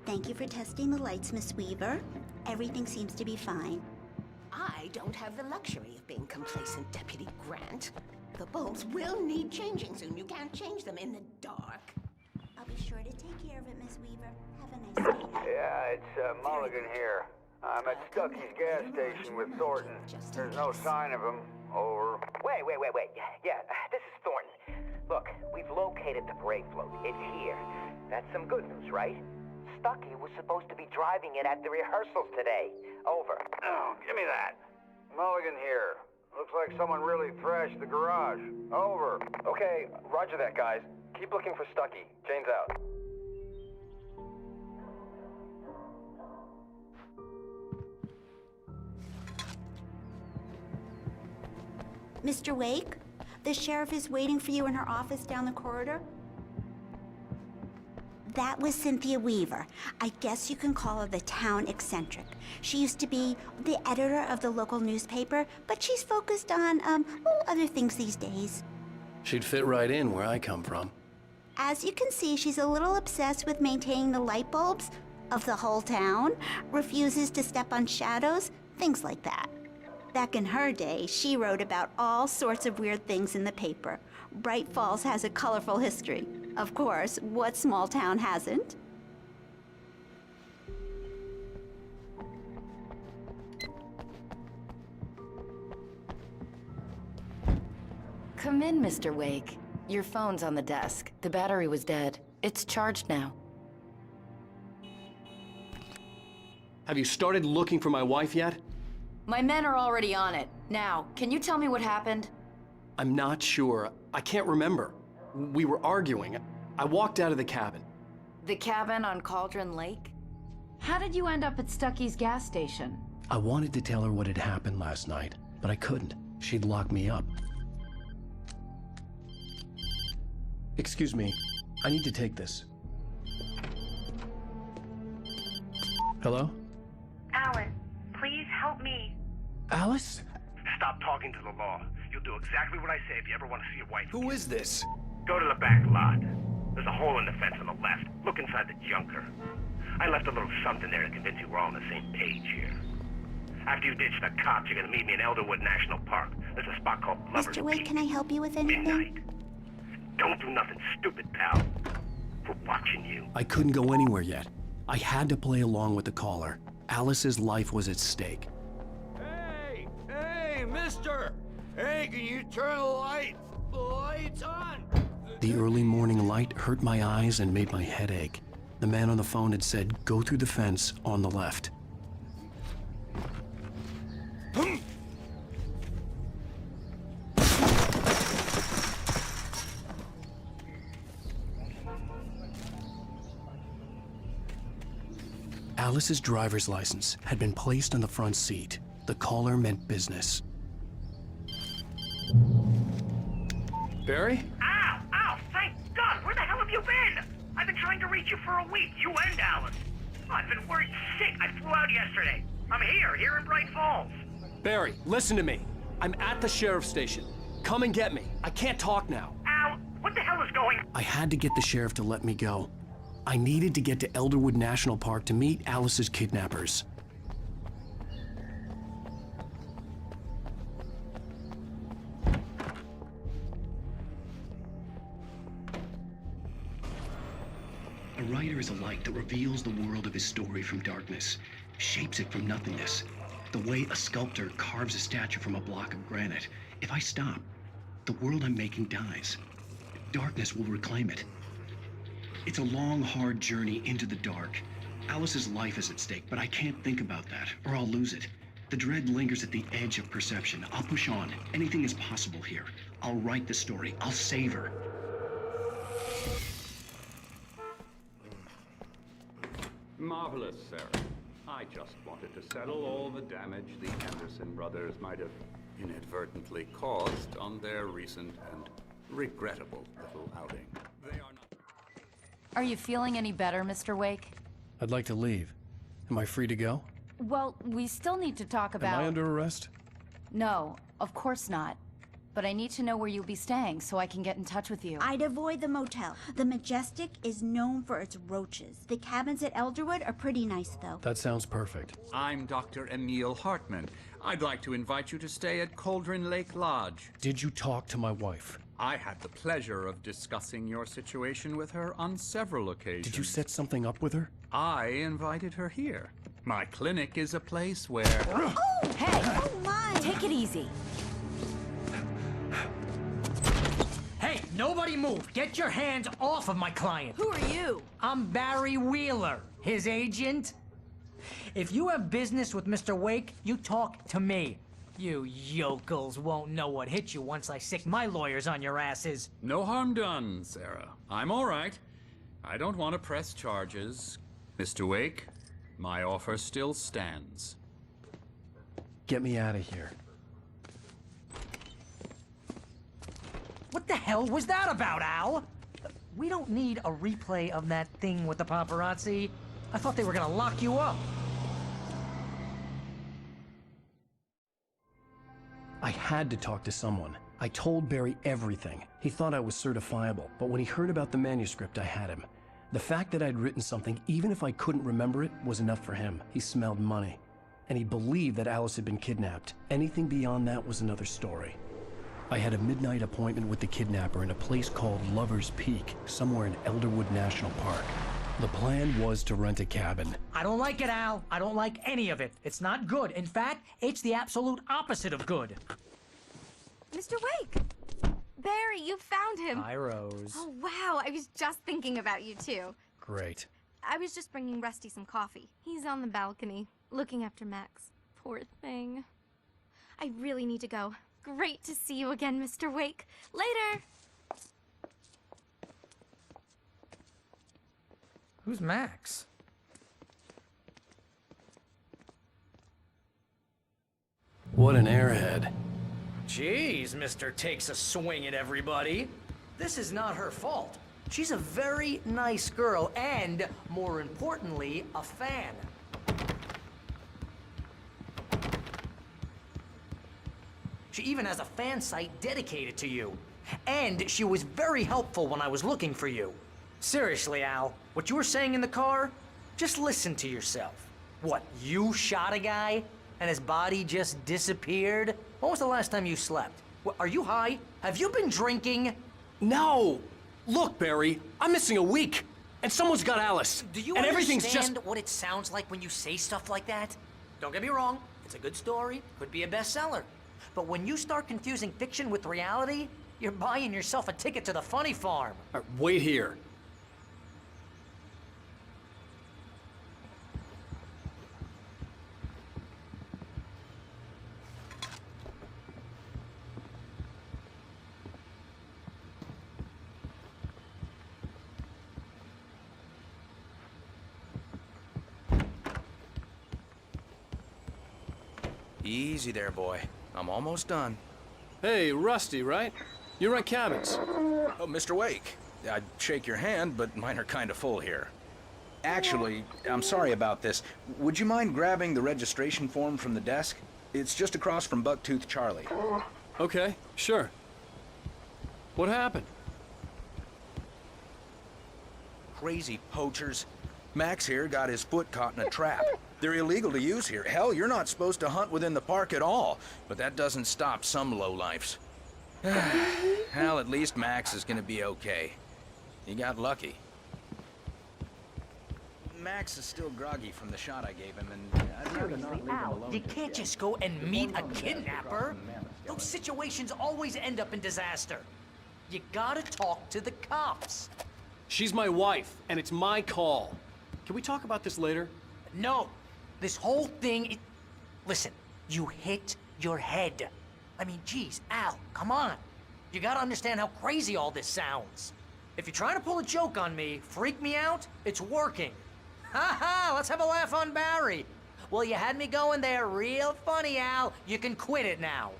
Thank you for testing the lights, Miss Weaver. Everything seems to be fine. I don't have the luxury of being complacent, Deputy Grant. The bulbs will need changing soon. You can't change them in the dark. I'll be sure to take care of it, Miss Weaver. Have a nice day. Yeah, it's Mulligan here. I'm at Stucky's gas station with Thornton. There's no sign of him. Over. Wait. Yeah, this is Thornton. Look, we've located the brake float. It's here. That's some good news, right? Stucky was supposed to be driving it at the rehearsals today. Over. Oh, give me that. Mulligan here. Looks like someone really thrashed the garage. Over. Okay, roger that, guys. Keep looking for Stucky. Jane's out. Mr. Wake, the sheriff is waiting for you in her office down the corridor. That was Cynthia Weaver. I guess you can call her the town eccentric. She used to be the editor of the local newspaper, but she's focused on, other things these days. She'd fit right in where I come from. As you can see, she's a little obsessed with maintaining the light bulbs of the whole town, refuses to step on shadows, things like that. Back in her day, she wrote about all sorts of weird things in the paper. Bright Falls has a colorful history. Of course, what small town hasn't? Come in, Mr. Wake. Your phone's on the desk. The battery was dead. It's charged now. Have you started looking for my wife yet? My men are already on it. Now, can you tell me what happened? I'm not sure. I can't remember. We were arguing. I walked out of the cabin. The cabin on Cauldron Lake? How did you end up at Stucky's gas station? I wanted to tell her what had happened last night, but I couldn't. She'd lock me up. Excuse me. I need to take this. Hello? Alan, please help me. Alice? Stop talking to the law. You'll do exactly what I say if you ever want to see your wife. Who is this? Go to the back lot. There's a hole in the fence on the left. Look inside the junker. I left a little something there to convince you we're all on the same page here. After you ditch the cops, you're gonna meet me in Elderwood National Park. There's a spot called Lover's Mr. Wake, Peak. can I help you with anything? Midnight. Don't do nothing stupid, pal. We're watching you. I couldn't go anywhere yet. I had to play along with the caller. Alice's life was at stake. Hey, mister! Hey, can you turn the light? The light's on! The early morning light hurt my eyes and made my head ache. The man on the phone had said, go through the fence on the left. Alice's driver's license had been placed on the front seat. The caller meant business. Barry? Ow! Thank God! Where the hell have you been? I've been trying to reach you for a week, you and Alan. I've been worried sick. I flew out yesterday. I'm here in Bright Falls. Barry, listen to me. I'm at the sheriff's station. Come and get me. I can't talk now. Al, what the hell is going on? I had to get the sheriff to let me go. I needed to get to Elderwood National Park to meet Alice's kidnappers. A writer is a light that reveals the world of his story from darkness, shapes it from nothingness. The way a sculptor carves a statue from a block of granite. If I stop, the world I'm making dies. Darkness will reclaim it. It's a long, hard journey into the dark. Alice's life is at stake, but I can't think about that, or I'll lose it. The dread lingers at the edge of perception. I'll push on. Anything is possible here. I'll write the story. I'll save her. Marvelous, sir. I just wanted to settle all the damage the Anderson brothers might have inadvertently caused on their recent and regrettable little outing. They are not... Are you feeling any better, Mr. Wake? I'd like to leave. Am I free to go? Well, we still need to talk about... Am I under arrest? No, of course not. But I need to know where you'll be staying so I can get in touch with you. I'd avoid the motel. The Majestic is known for its roaches. The cabins at Elderwood are pretty nice, though. That sounds perfect. I'm Dr. Emil Hartman. I'd like to invite you to stay at Cauldron Lake Lodge. Did you talk to my wife? I had the pleasure of discussing your situation with her on several occasions. Did you set something up with her? I invited her here. My clinic is a place where... Oh! Hey! Oh, my! Take it easy. Hey, nobody move! Get your hands off of my client! Who are you? I'm Barry Wheeler, his agent. If you have business with Mr. Wake, you talk to me. You yokels won't know what hit you once I sick my lawyers on your asses. No harm done, Sarah. I'm all right. I don't want to press charges. Mr. Wake, my offer still stands. Get me out of here. What the hell was that about, Al? We don't need a replay of that thing with the paparazzi. I thought they were gonna lock you up. I had to talk to someone. I told Barry everything. He thought I was certifiable, but when he heard about the manuscript, I had him. The fact that I'd written something, even if I couldn't remember it, was enough for him. He smelled money. And he believed that Alice had been kidnapped. Anything beyond that was another story. I had a midnight appointment with the kidnapper in a place called Lover's Peak, somewhere in Elderwood National Park. The plan was to rent a cabin. I don't like it, Al. I don't like any of it. It's not good. In fact, it's the absolute opposite of good. Mr. Wake! Barry, you found him! Hi, Rose. Oh, wow. I was just thinking about you, too. Great. I was just bringing Rusty some coffee. He's on the balcony, looking after Max. Poor thing. I really need to go. Great to see you again, Mr. Wake. Later! Who's Max? What an airhead. Jeez, Mr. Takes a swing at everybody. This is not her fault. She's a very nice girl and, more importantly, a fan. She even has a fan site dedicated to you. And she was very helpful when I was looking for you. Seriously, Al, what you were saying in the car, just listen to yourself. What, you shot a guy and his body just disappeared? When was the last time you slept? What, are you high? Have you been drinking? No! Look, Barry, I'm missing a week, and someone's got Alice. Do you and understand everything's just... what it sounds like when you say stuff like that? Don't get me wrong, it's a good story, could be a bestseller. But when you start confusing fiction with reality, you're buying yourself a ticket to the funny farm. Wait here. Easy there, boy. I'm almost done. Hey, Rusty, right? You rent cabins. Oh, Mr. Wake. I'd shake your hand, but mine are kind of full here. Actually, I'm sorry about this. Would you mind grabbing the registration form from the desk? It's just across from Bucktooth Charlie. Okay, sure. What happened? Crazy poachers. Max here got his foot caught in a trap. They're illegal to use here. Hell, you're not supposed to hunt within the park at all. But that doesn't stop some lowlifes. Hell, at least Max is gonna be okay. He got lucky. Max is still groggy from the shot I gave him, and I'd rather not leave him alone. You can't just go and meet a kidnapper. Those situations always end up in disaster. You gotta talk to the cops. She's my wife, and it's my call. Can we talk about this later? No. This whole thing... Listen, you hit your head. I mean, geez, Al, come on. You gotta understand how crazy all this sounds. If you're trying to pull a joke on me, freak me out, it's working. Ha ha, let's have a laugh on Barry. Well, you had me going there real funny, Al. You can quit it now.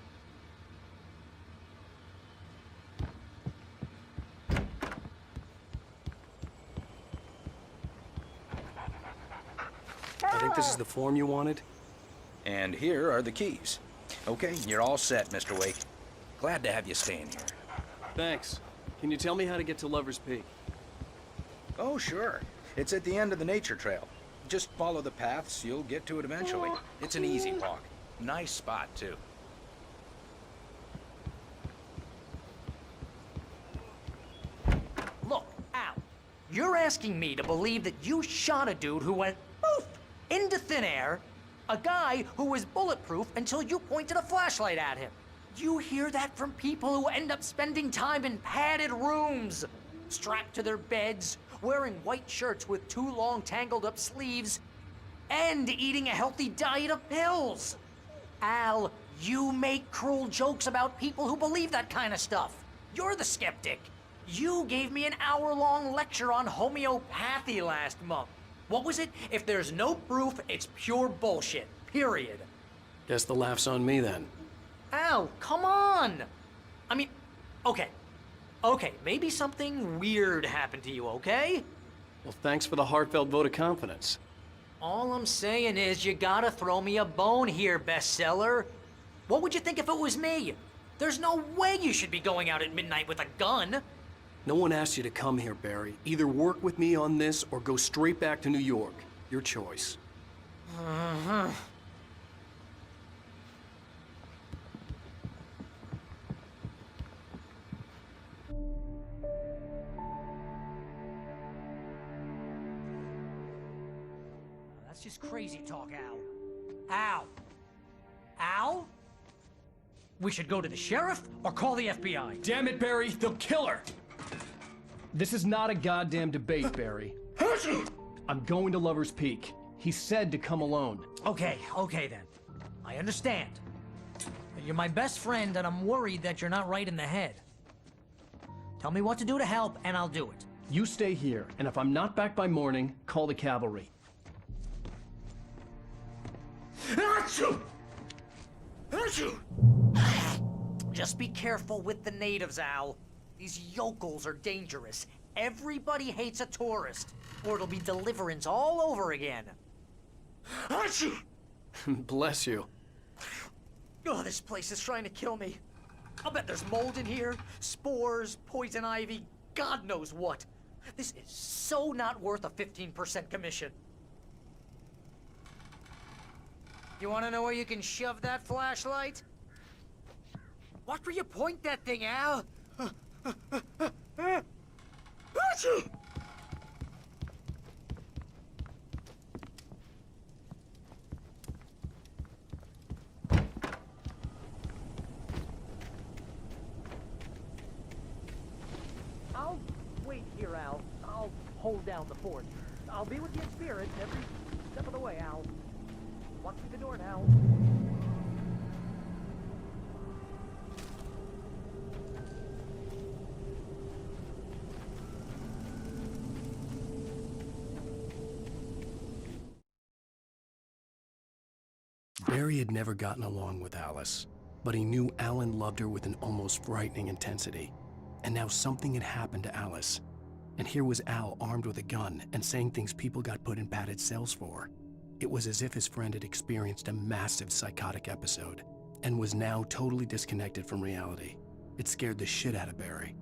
I think think this is the form you wanted? And here are the keys. Okay, you're all set, Mr. Wake. Glad to have you staying here. Thanks. Can you tell me how to get to Lover's Peak? Oh, sure. It's at the end of the nature trail. Just follow the paths, you'll get to it eventually. It's an easy walk. Nice spot, too. Look, Al, you're asking me to believe that you shot a dude who went poof into thin air, a guy who was bulletproof until you pointed a flashlight at him. You hear that from people who end up spending time in padded rooms, strapped to their beds, wearing white shirts with too long tangled up sleeves, and eating a healthy diet of pills. Al, you make cruel jokes about people who believe that kind of stuff. You're the skeptic. You gave me an hour-long lecture on homeopathy last month. What was it? If there's no proof, it's pure bullshit. Period. Guess the laugh's on me then. Al, come on! I mean, okay. Okay, maybe something weird happened to you, okay? Well, thanks for the heartfelt vote of confidence. All I'm saying is you gotta throw me a bone here, bestseller. What would you think if it was me? There's no way you should be going out at midnight with a gun. No one asked you to come here, Barry. Either work with me on this or go straight back to New York. Your choice. That's just crazy talk, Al. Al? Al? We should go to the sheriff or call the FBI. Damn it, Barry! They'll kill her! This is not a goddamn debate, Barry. I'm going to Lover's Peak. He said to come alone. Okay then. I understand. But you're my best friend, and I'm worried that you're not right in the head. Tell me what to do to help, and I'll do it. You stay here, and if I'm not back by morning, call the cavalry. Just be careful with the natives, Al. These yokels are dangerous. Everybody hates a tourist, or it'll be Deliverance all over again. Bless you. Oh, this place is trying to kill me. I'll bet there's mold in here, spores, poison ivy, God knows what. This is so not worth a 15% commission. You want to know where you can shove that flashlight? Watch where you point that thing, Al. I'll wait here, Al. I'll hold down the fort. I'll be with you in spirit every step of the way, Al. Watch through the door now. Barry had never gotten along with Alice, but he knew Alan loved her with an almost frightening intensity. And now something had happened to Alice. And here was Al armed with a gun and saying things people got put in padded cells for. It was as if his friend had experienced a massive psychotic episode and was now totally disconnected from reality. It scared the shit out of Barry.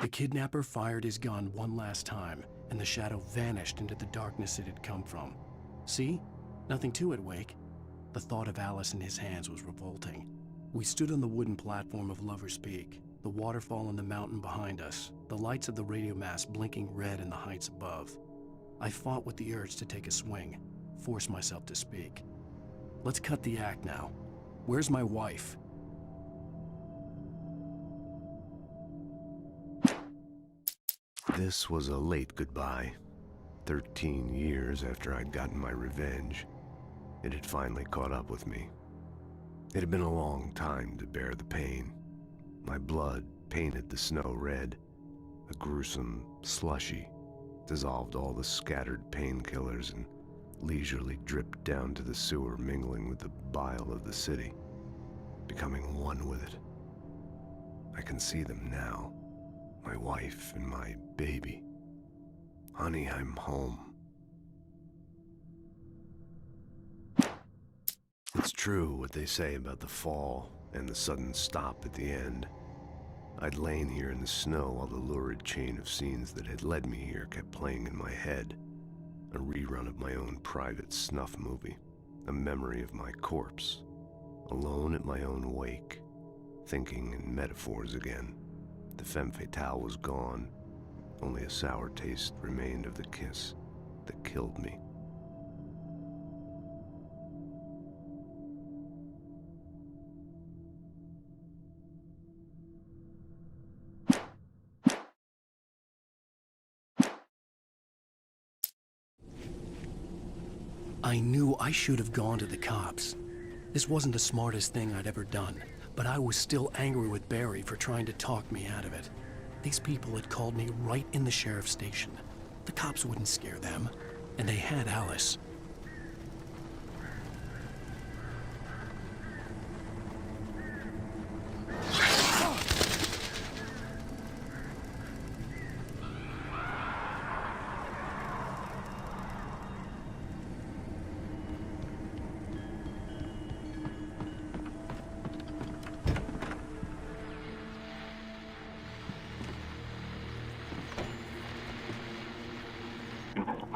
The kidnapper fired his gun one last time, and the shadow vanished into the darkness it had come from. See? Nothing to it, Wake. The thought of Alice in his hands was revolting. We stood on the wooden platform of Lover's Peak, the waterfall on the mountain behind us, the lights of the radio mast blinking red in the heights above. I fought with the urge to take a swing, force myself to speak. Let's cut the act now. Where's my wife? This was a late goodbye. 13 years after I'd gotten my revenge, it had finally caught up with me. It had been a long time to bear the pain. My blood painted the snow red. A gruesome slushy dissolved all the scattered painkillers and leisurely dripped down to the sewer, mingling with the bile of the city, becoming one with it. I can see them now, my wife, and my baby. Honey, I'm home. It's true what they say about the fall and the sudden stop at the end. I'd lain here in the snow while the lurid chain of scenes that had led me here kept playing in my head. A rerun of my own private snuff movie. A memory of my corpse. Alone at my own wake. Thinking in metaphors again. The femme fatale was gone. Only a sour taste remained of the kiss that killed me. I knew I should have gone to the cops. This wasn't the smartest thing I'd ever done, but I was still angry with Barry for trying to talk me out of it. These people had called me right in the sheriff's station. The cops wouldn't scare them, and they had Alice.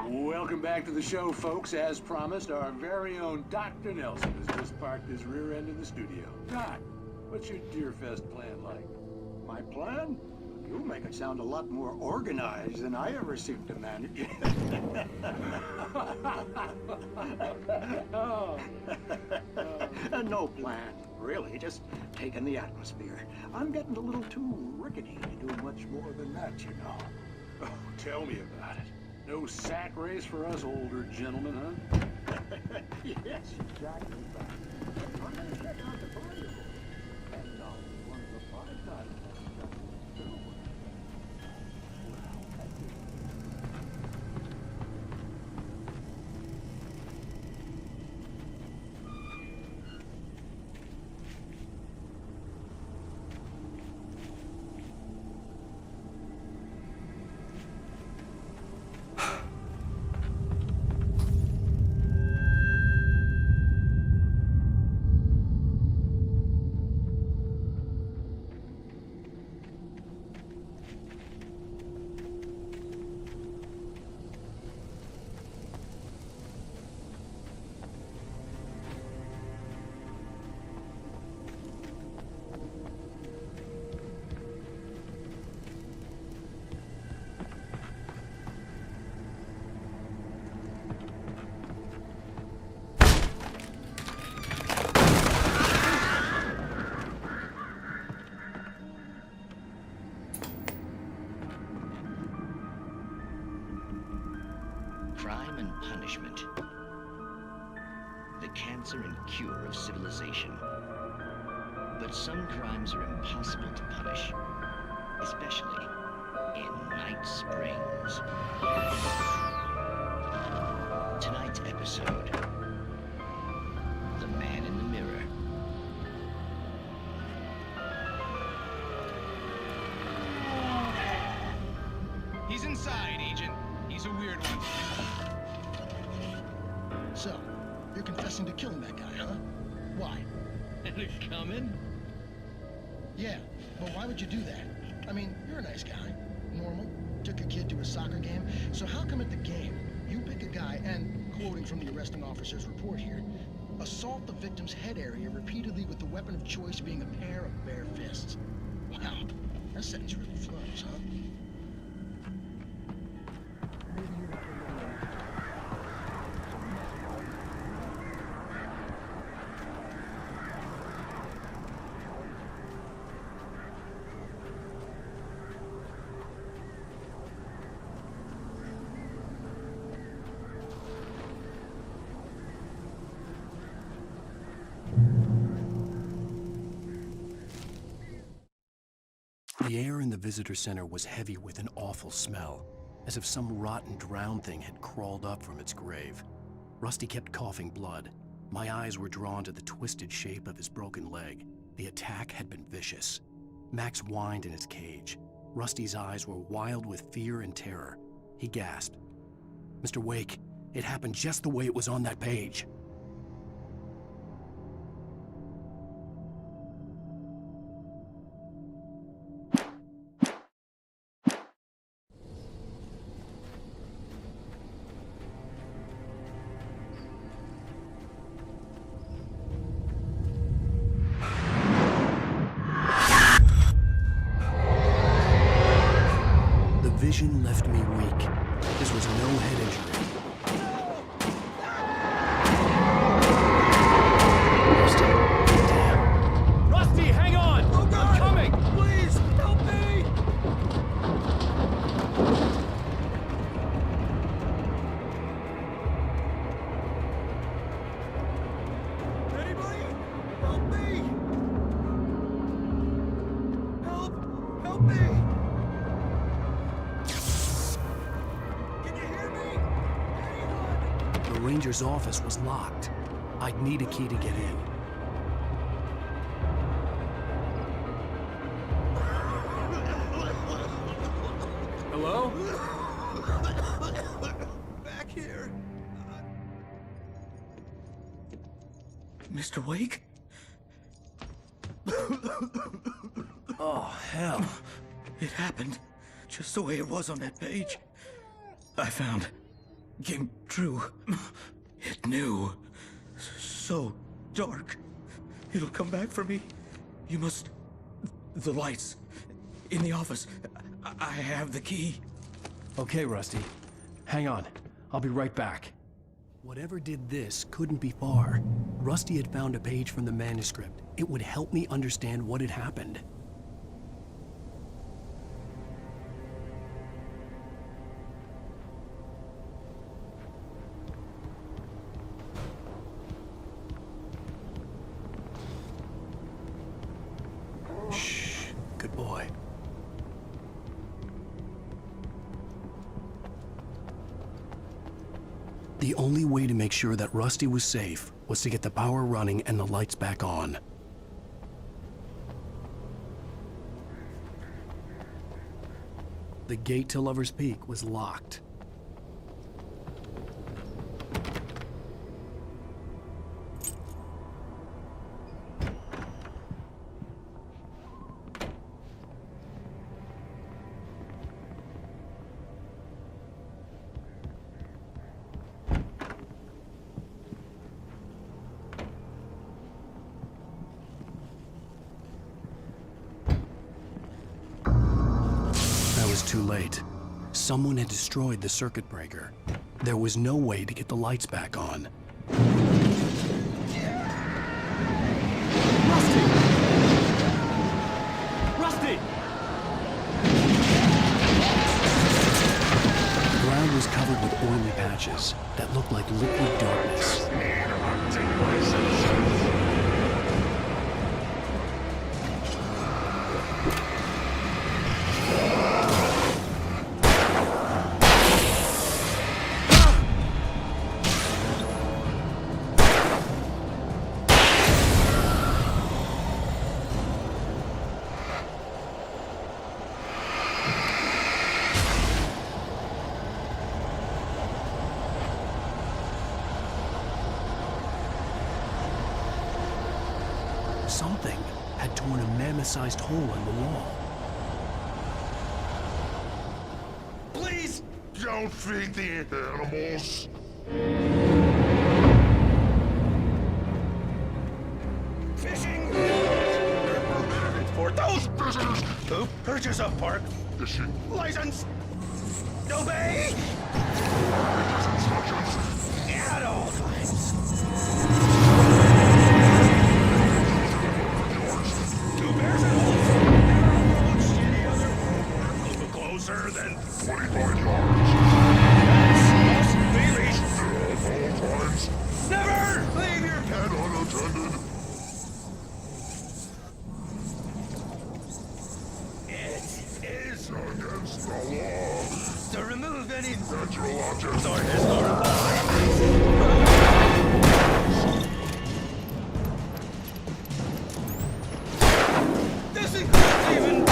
Welcome back to the show, folks. As promised, our very own Dr. Nelson has just parked his rear end in the studio. Doc, what's your Deerfest plan like? My plan? You make it sound a lot more organized than I ever seem to manage. No plan, really. Just taking the atmosphere. I'm getting a little too rickety to do much more than that, you know. Oh, tell me about it. No sack race for us older gentlemen, huh? Yes, exactly. I'm going to check out the party. And one of the 5 guys. Crime and punishment. The cancer and cure of civilization. But some crimes are impossible to punish, especially in Night Springs. Tonight's episode, The Man in the Mirror. He's inside, Agent. He's a weird one. So, you're confessing to killing that guy, huh? Why? And it coming? Yeah, but why would you do that? I mean, you're a nice guy. Normal. Took your kid to a soccer game. So how come at the game, you pick a guy and, quoting from the arresting officer's report here, assault the victim's head area repeatedly with the weapon of choice being a pair of bare fists? Wow, that sentence really flows, huh? The air in the visitor center was heavy with an awful smell, as if some rotten drowned thing had crawled up from its grave. Rusty kept coughing blood. My eyes were drawn to the twisted shape of his broken leg. The attack had been vicious. Max whined in his cage. Rusty's eyes were wild with fear and terror. He gasped. Mr. Wake, it happened just the way it was on that page. The vision left me weak. This was no head injury. Rusty, damn. Rusty, hang on! Oh, God. I'm coming! Please, help me! Anybody? Help me! Help me! The ranger's office was locked. I'd need a key to get in. Hello? Back here. Mr. Wake? Oh, hell. It happened just the way it was on that page. I found. Came true. It knew. So dark. It'll come back for me. You must... The lights. In the office. I have the key. Okay, Rusty. Hang on. I'll be right back. Whatever did this couldn't be far. Rusty had found a page from the manuscript. It would help me understand what had happened. Shh. Good boy. The only way to make sure that Rusty was safe was to get the power running and the lights back on. The gate to Lover's Peak was locked. Too late. Someone had destroyed the circuit breaker. There was no way to get the lights back on. Rusty! Rusty! The ground was covered with oily patches that looked like liquid darkness. Something had torn a mammoth-sized hole in the wall. Please don't feed the animals. Fishing! For those visitors who purchase a park fishing license, obey instructions at all times. Two bears and wolves never approach any other or closer than 25 yards. Must be reached At all times. Never leave your Pet unattended. It is Against the law. to remove any Natural objects or historical this includes even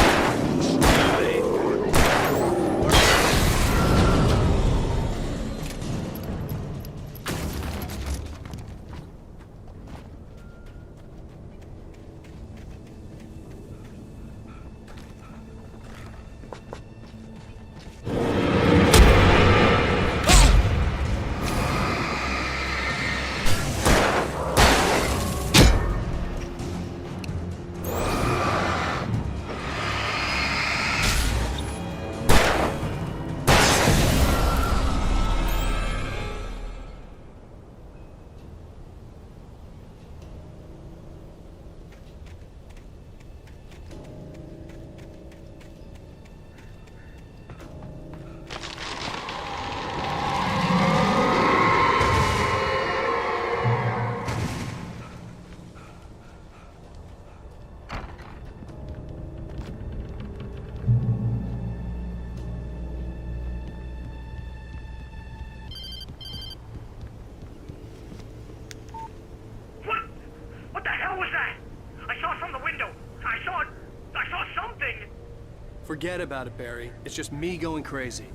Forget about it, Barry. It's just me going crazy.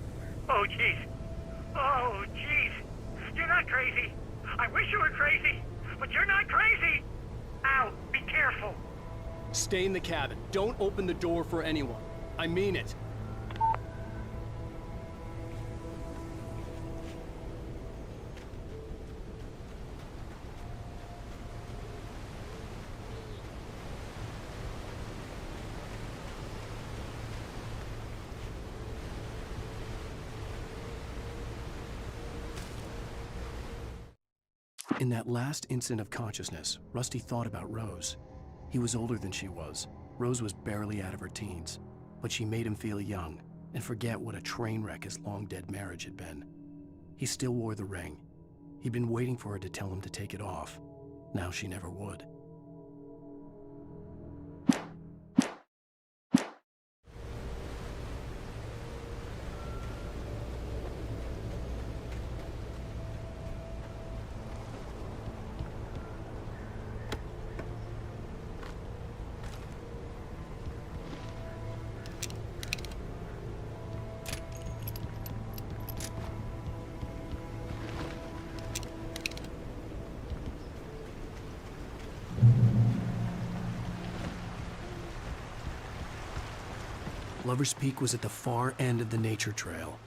Oh, jeez. Oh, jeez. You're not crazy. I wish you were crazy, but you're not crazy. Al, be careful. Stay in the cabin. Don't open the door for anyone. I mean it. In that last instant of consciousness, Rusty thought about Rose. He was older than she was. Rose was barely out of her teens, but she made him feel young and forget what a train wreck his long-dead marriage had been. He still wore the ring. He'd been waiting for her to tell him to take it off. Now she never would. Lover's Peak was at the far end of the nature trail.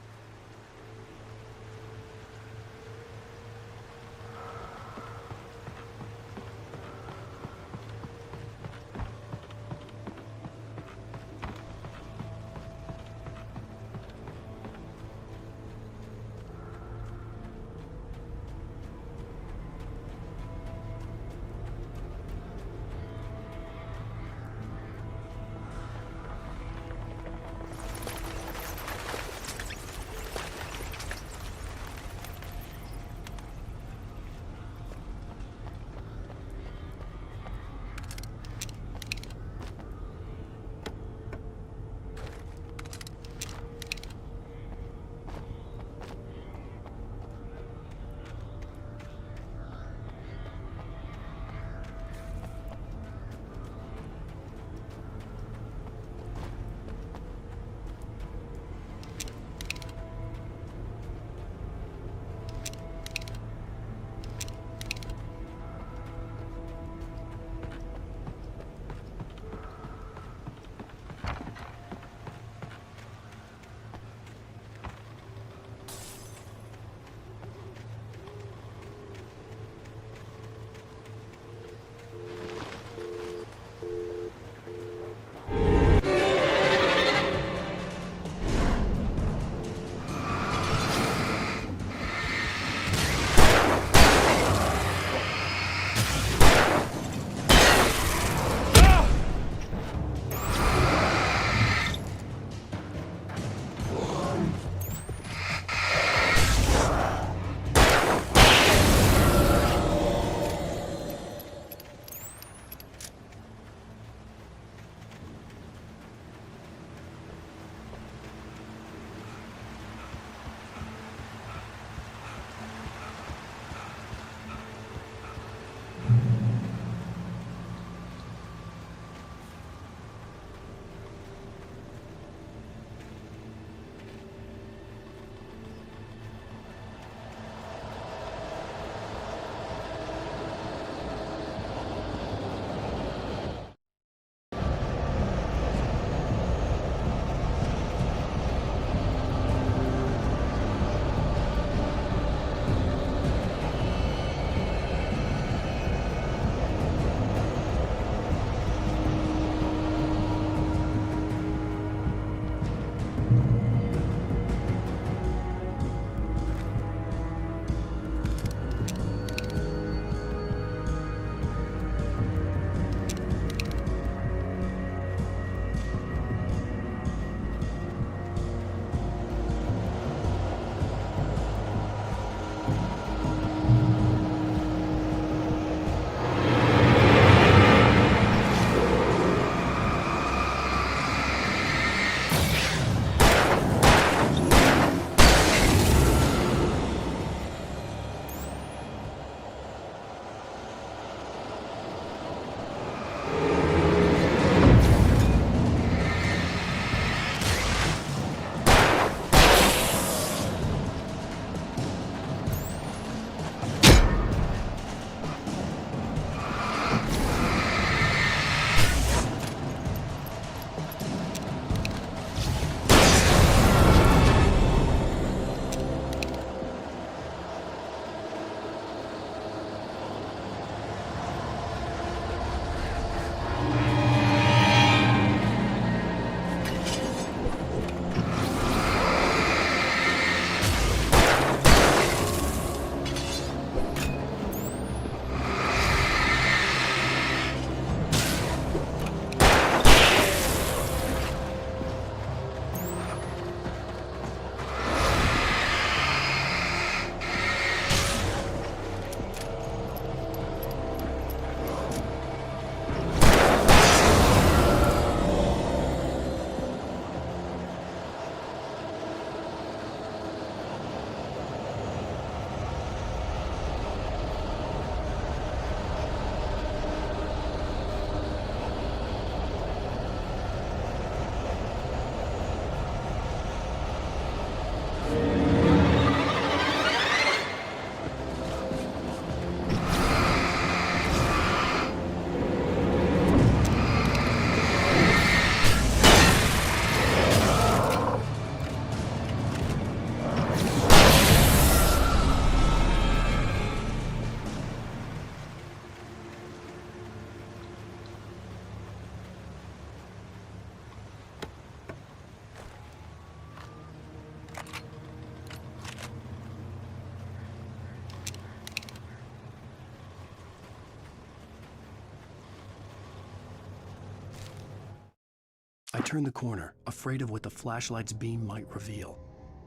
turned the corner, afraid of what the flashlight's beam might reveal.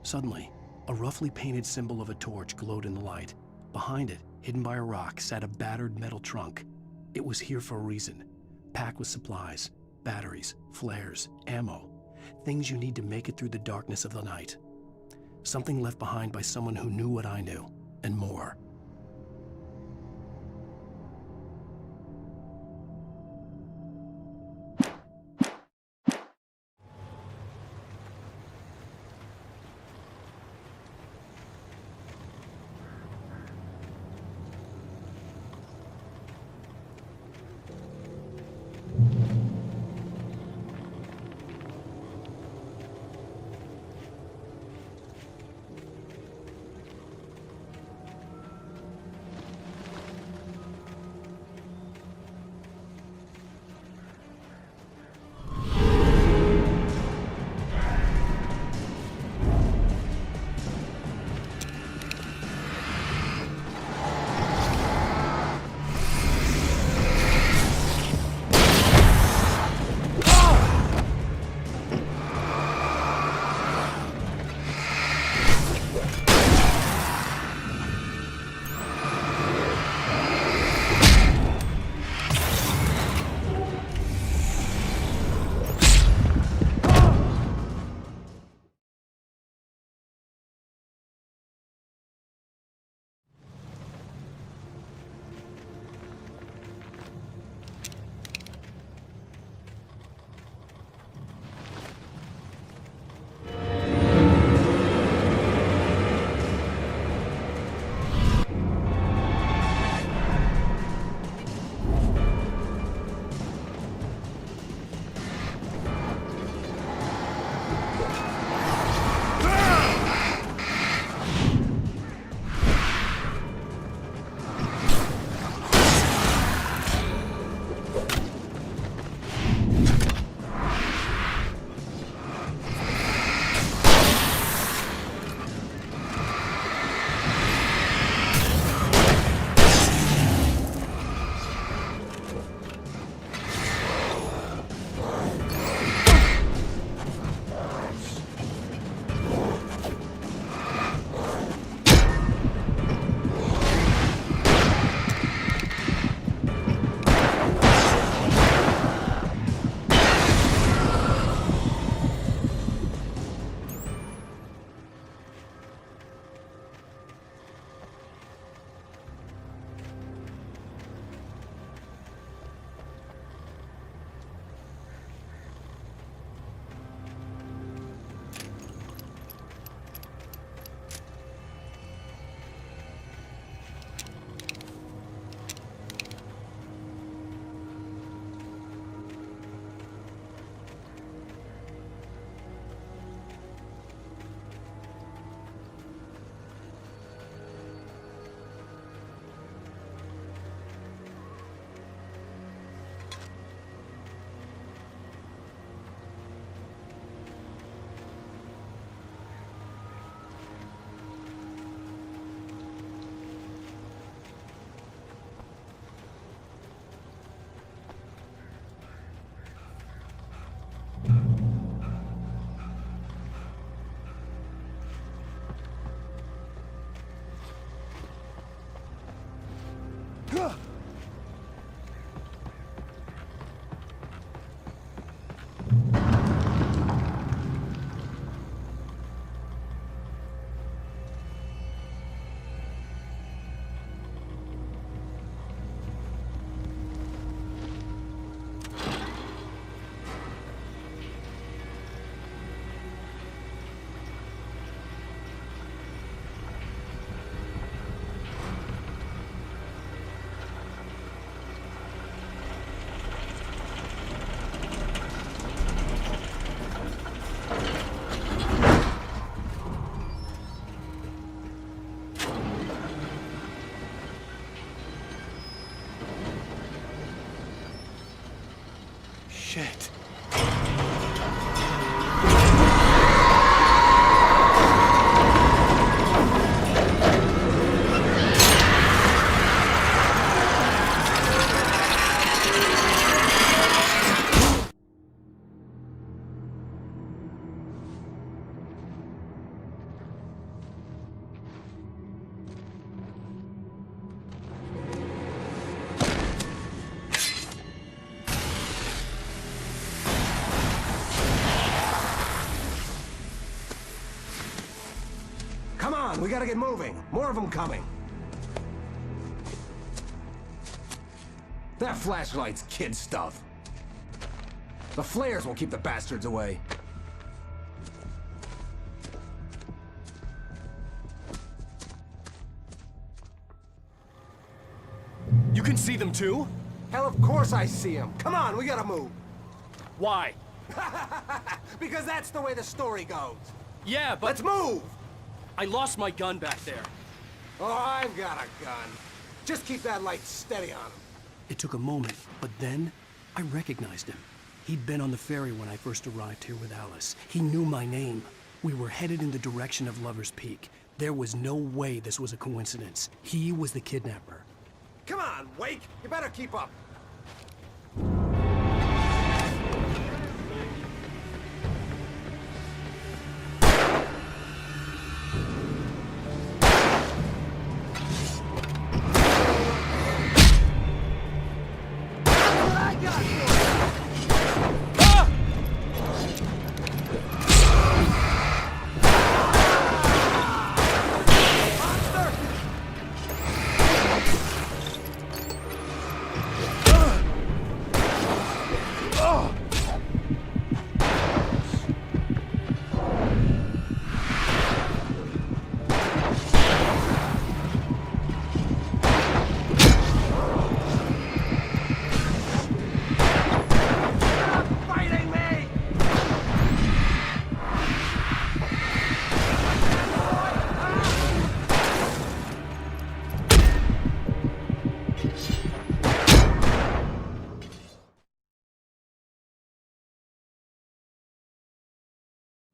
Suddenly, a roughly painted symbol of a torch glowed in the light. Behind it, hidden by a rock, sat a battered metal trunk. It was here for a reason, packed with supplies, batteries, flares, ammo, things you need to make it through the darkness of the night. Something left behind by someone who knew what I knew, and more. Shit. on, we gotta get moving. More of them coming. That flashlight's kid stuff. The flares will keep the bastards away. You can see them too? Hell, of course I see them. Come on, we gotta move. Why? Because that's the way the story goes. Yeah, but... Let's move! I lost my gun back there. Oh, I've got a gun. Just keep that light steady on him. It took a moment, but then I recognized him. He'd been on the ferry when I first arrived here with Alice. He knew my name. We were headed in the direction of Lover's Peak. There was no way this was a coincidence. He was the kidnapper. Come on, Wake! You better keep up.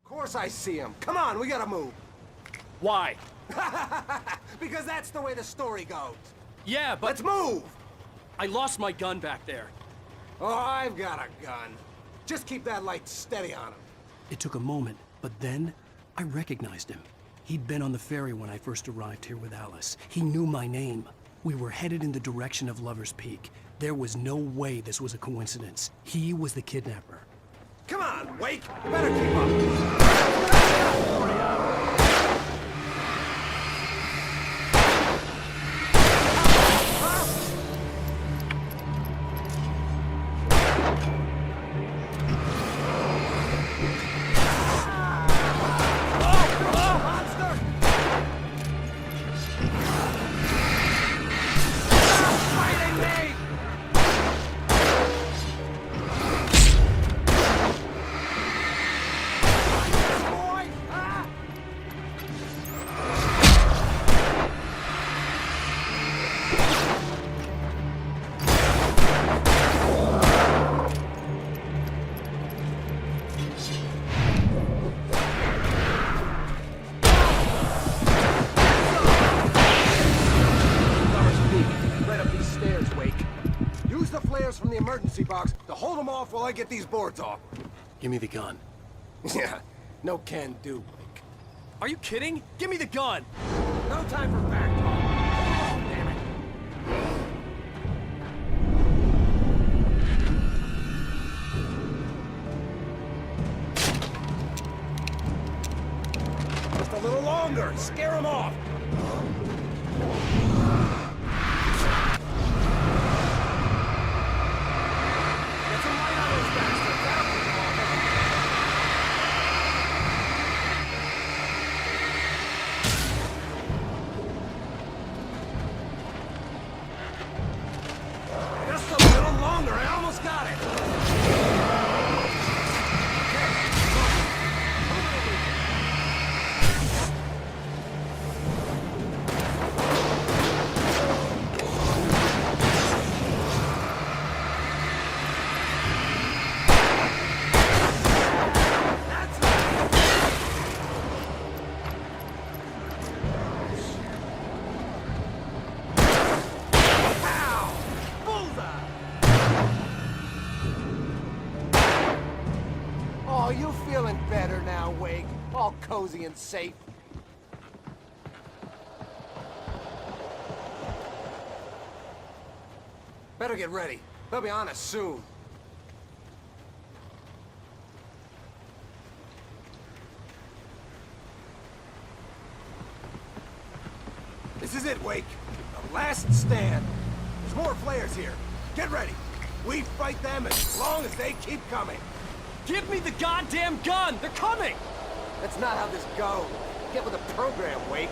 Of course I see him. Come on, we gotta move. Why? Because that's the way the story goes. Yeah, but... Let's move! I lost my gun back there. Oh, I've got a gun. Just keep that light steady on him. It took a moment, but then I recognized him. He'd been on the ferry when I first arrived here with Alice. He knew my name. We were headed in the direction of Lover's Peak. There was no way this was a coincidence. He was the kidnapper. Come on, Wake! You better keep up. From the emergency box to hold them off while I get these boards off. Give me the gun. Yeah, no can do, Wake. Are you kidding? Give me the gun! No time for back talk. Hold on, damn it. Just a little longer. Scare them off. Oh, you feeling better now, Wake? All cozy and safe. Better get ready. They'll be on us soon. This is it, Wake. The last stand. There's more flares here. Get ready. We fight them as long as they keep coming. Give me the goddamn gun! They're coming! That's not how this goes. Get with the program, Wake.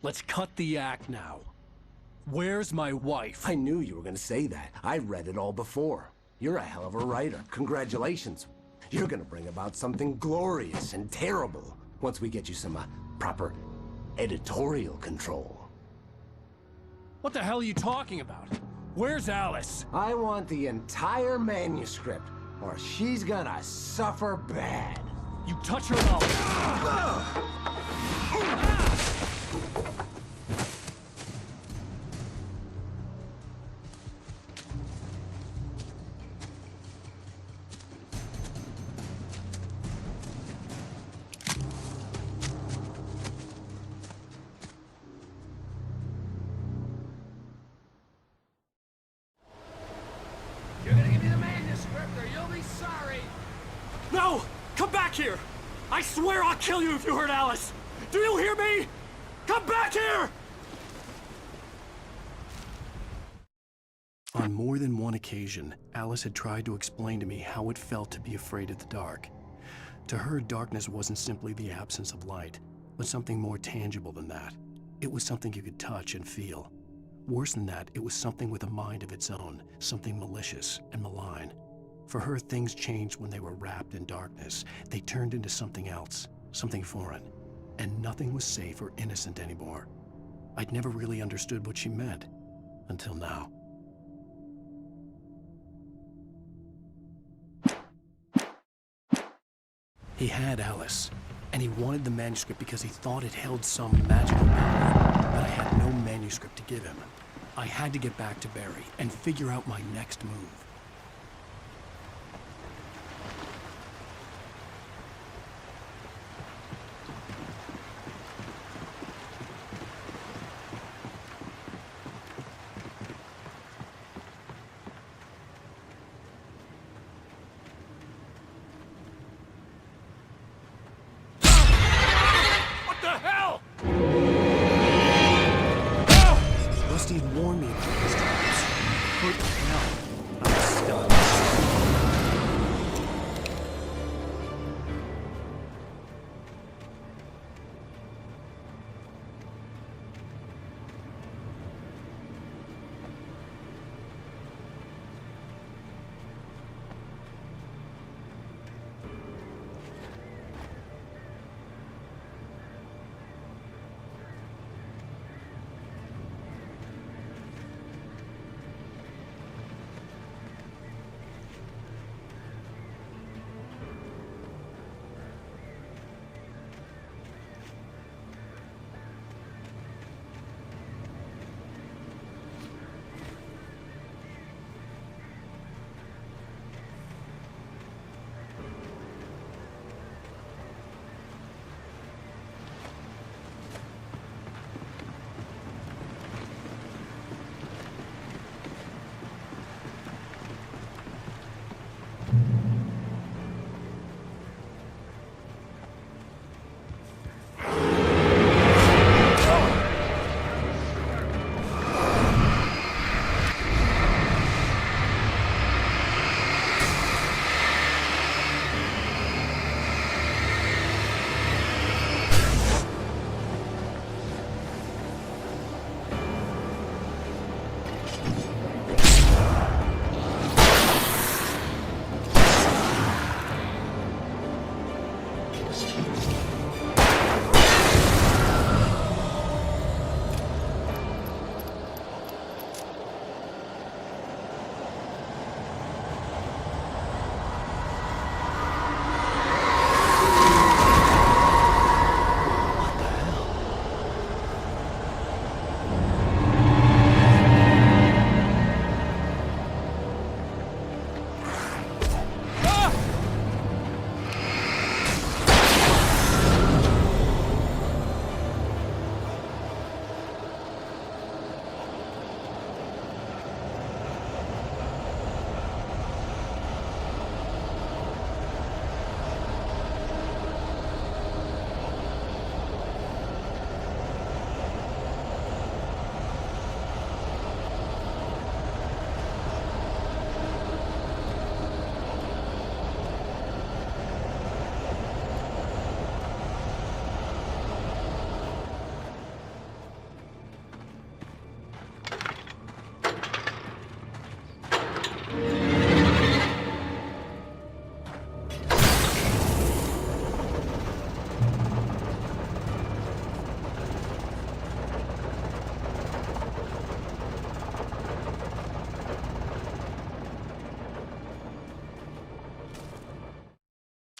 Let's cut the act now. Where's my wife? I knew you were gonna say that. I read it all before. You're a hell of a writer. Congratulations. You're gonna bring about something glorious and terrible once we get you some proper editorial control. What the hell are you talking about? Where's Alice? I want the entire manuscript, or she's gonna suffer bad. You touch her and I'll... You're gonna give me the manuscript or you'll be sorry. No! Come back here! I swear I'll kill you if you hurt Alice! Do you hear me? Come back here! On more than one occasion, Alice had tried to explain to me how it felt to be afraid of the dark. To her, darkness wasn't simply the absence of light, but something more tangible than that. It was something you could touch and feel. Worse than that, it was something with a mind of its own, something malicious and malign. For her, things changed when they were wrapped in darkness. They turned into something else, something foreign, and nothing was safe or innocent anymore. I'd never really understood what she meant, until now. He had Alice, and he wanted the manuscript because he thought it held some magical power, but I had no manuscript to give him. I had to get back to Barry and figure out my next move. Rusty'd warned me about these times. Hurt like hell. I was stunned.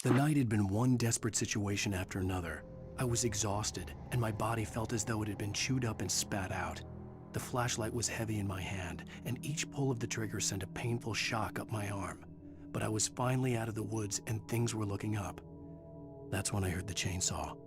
The night had been one desperate situation after another. I was exhausted, and my body felt as though it had been chewed up and spat out. The flashlight was heavy in my hand, and each pull of the trigger sent a painful shock up my arm. But I was finally out of the woods, and things were looking up. That's when I heard the chainsaw.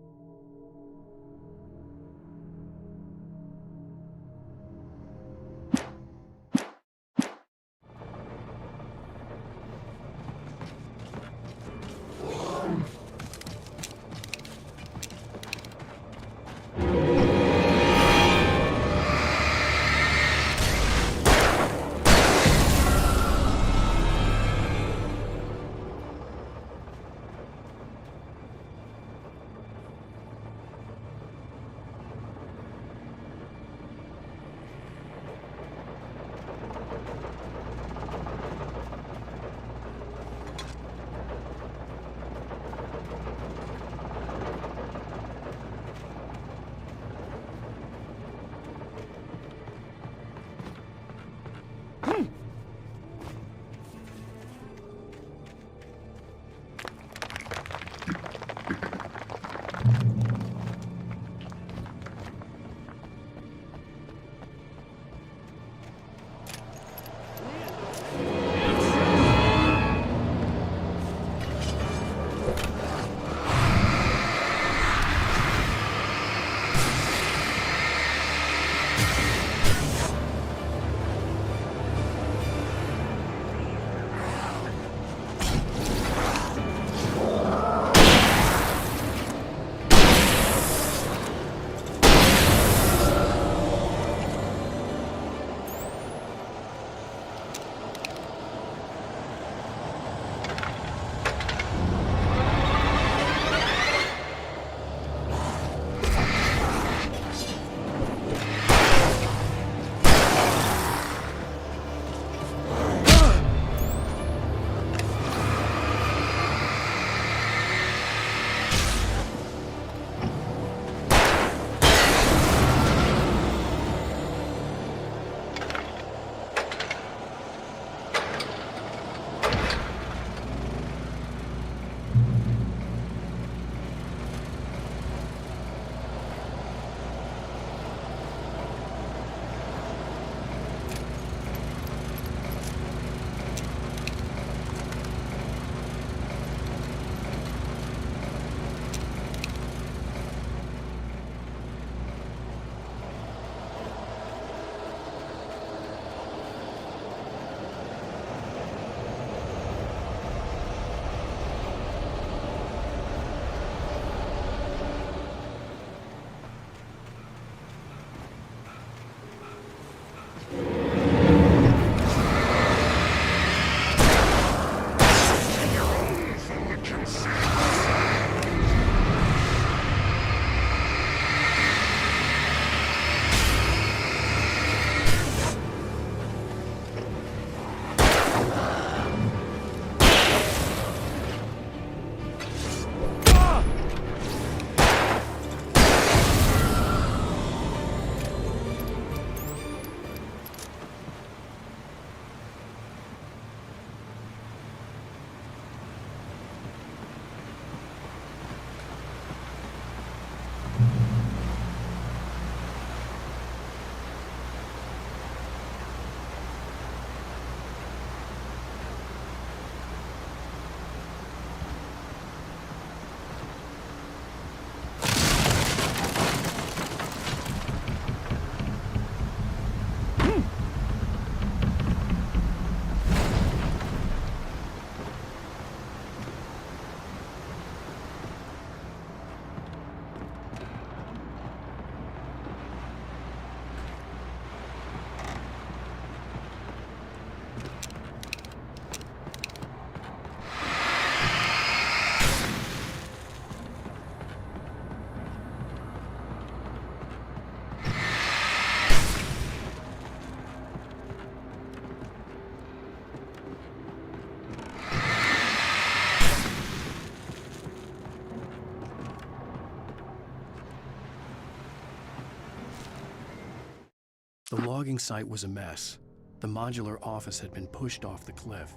The logging site was a mess. The modular office had been pushed off the cliff.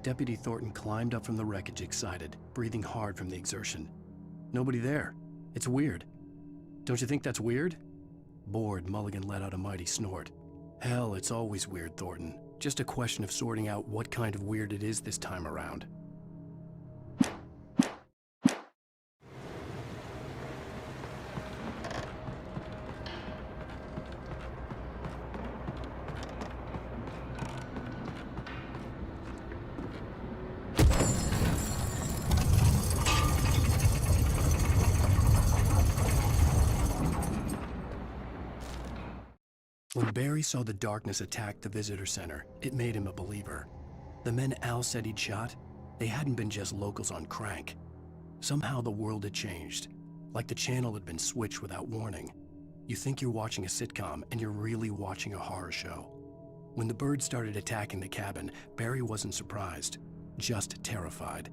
Deputy Thornton climbed up from the wreckage excited, breathing hard from the exertion. Nobody there. It's weird. Don't you think that's weird? Bored, Mulligan let out a mighty snort. Hell, it's always weird, Thornton. Just a question of sorting out what kind of weird it is this time around. When Barry saw the darkness attack the visitor center, it made him a believer. The men Al said he'd shot, they hadn't been just locals on crank. Somehow the world had changed, like the channel had been switched without warning. You think you're watching a sitcom, and you're really watching a horror show. When the birds started attacking the cabin, Barry wasn't surprised, just terrified.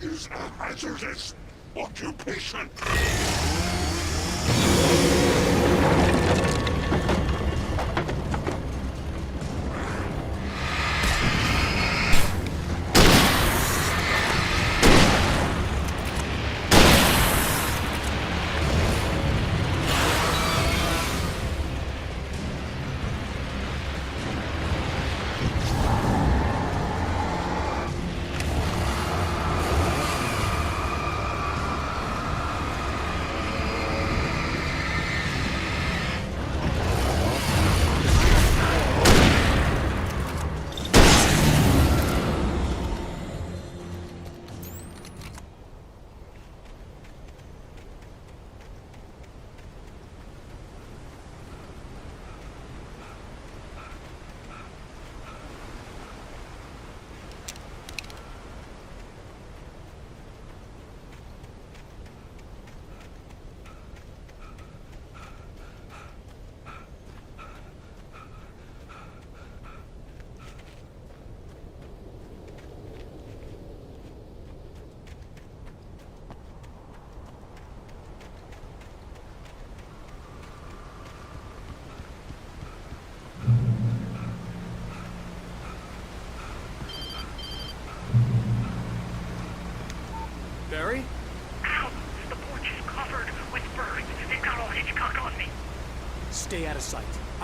is a hazardous occupation.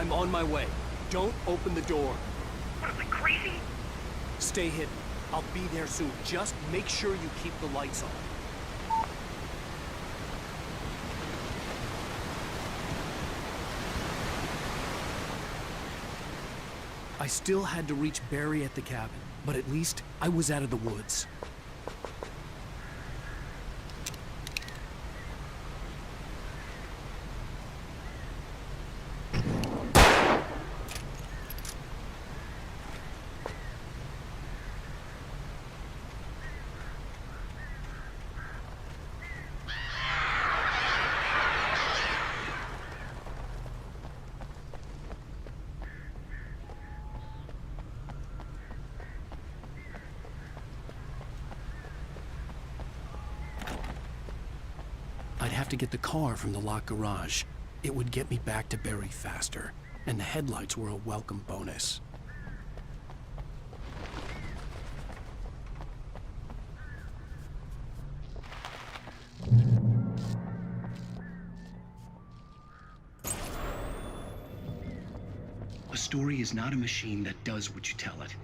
I'm on my way. Don't open the door. What, am I crazy? Stay hidden. I'll be there soon. Just make sure you keep the lights on. I still had to reach Barry at the cabin, but at least I was out of the woods. I'd have to get the car from the locked garage. It would get me back to Barry faster, and the headlights were a welcome bonus. A story is not a machine that does what you tell it.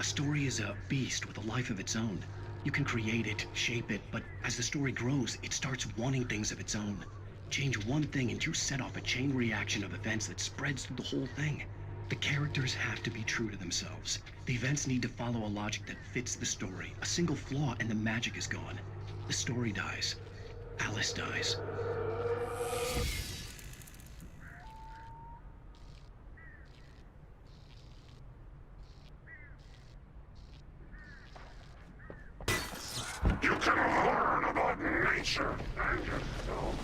A story is a beast with a life of its own. You can create it, shape it, but as the story grows, it starts wanting things of its own. Change one thing and you set off a chain reaction of events that spreads through the whole thing. The characters have to be true to themselves. The events need to follow a logic that fits the story. A single flaw and the magic is gone. The story dies. Alice dies. You can learn about nature and yourself.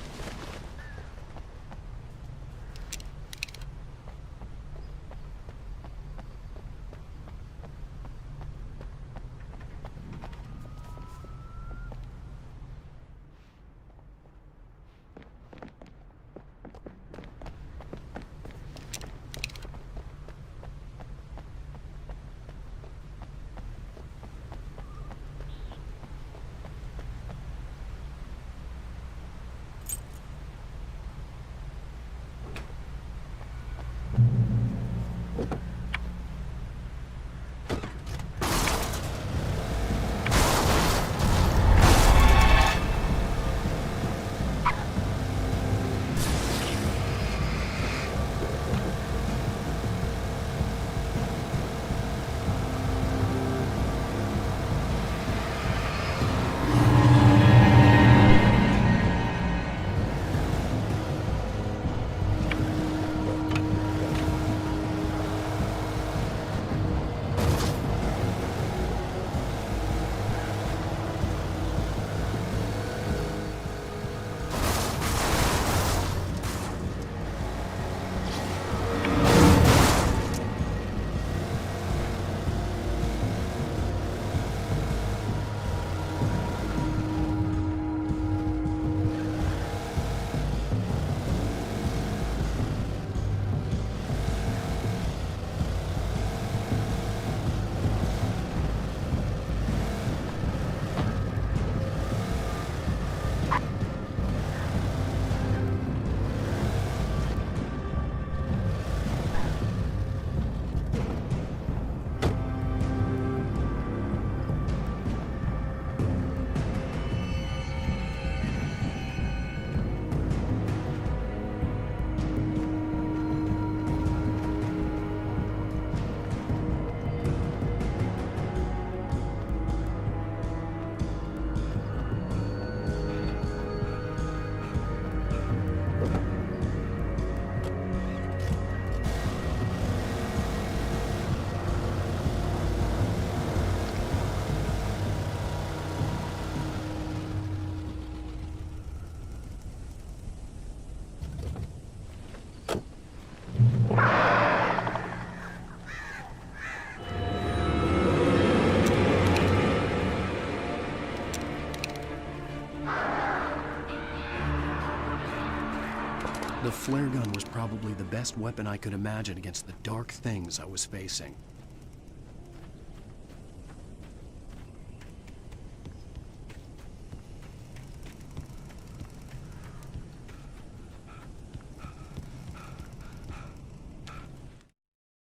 The flare gun was probably the best weapon I could imagine against the dark things I was facing.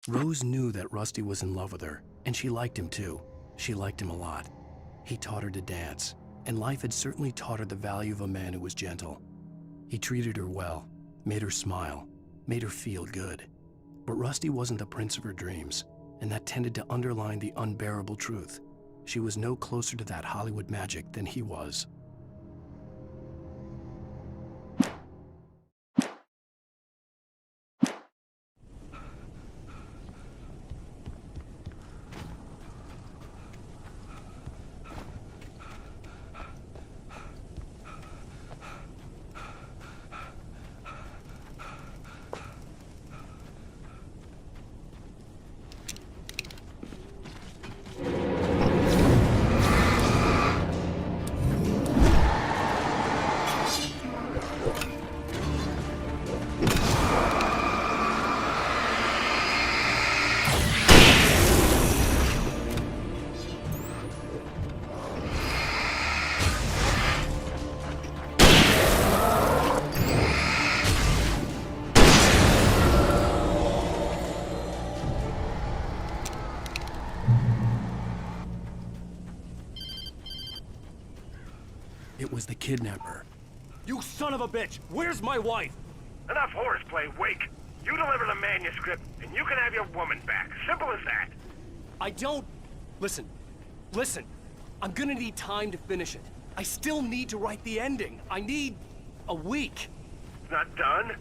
Rose knew that Rusty was in love with her, and she liked him too. She liked him a lot. He taught her to dance, and life had certainly taught her the value of a man who was gentle. He treated her well, made her smile, made her feel good. But Rusty wasn't the prince of her dreams, and that tended to underline the unbearable truth. She was no closer to that Hollywood magic than he was. It was the kidnapper. You son of a bitch! Where's my wife? Enough horseplay, Wake. You deliver the manuscript, and you can have your woman back. Simple as that. I don't... Listen. I'm gonna need time to finish it. I still need to write the ending. I need a week. Not done?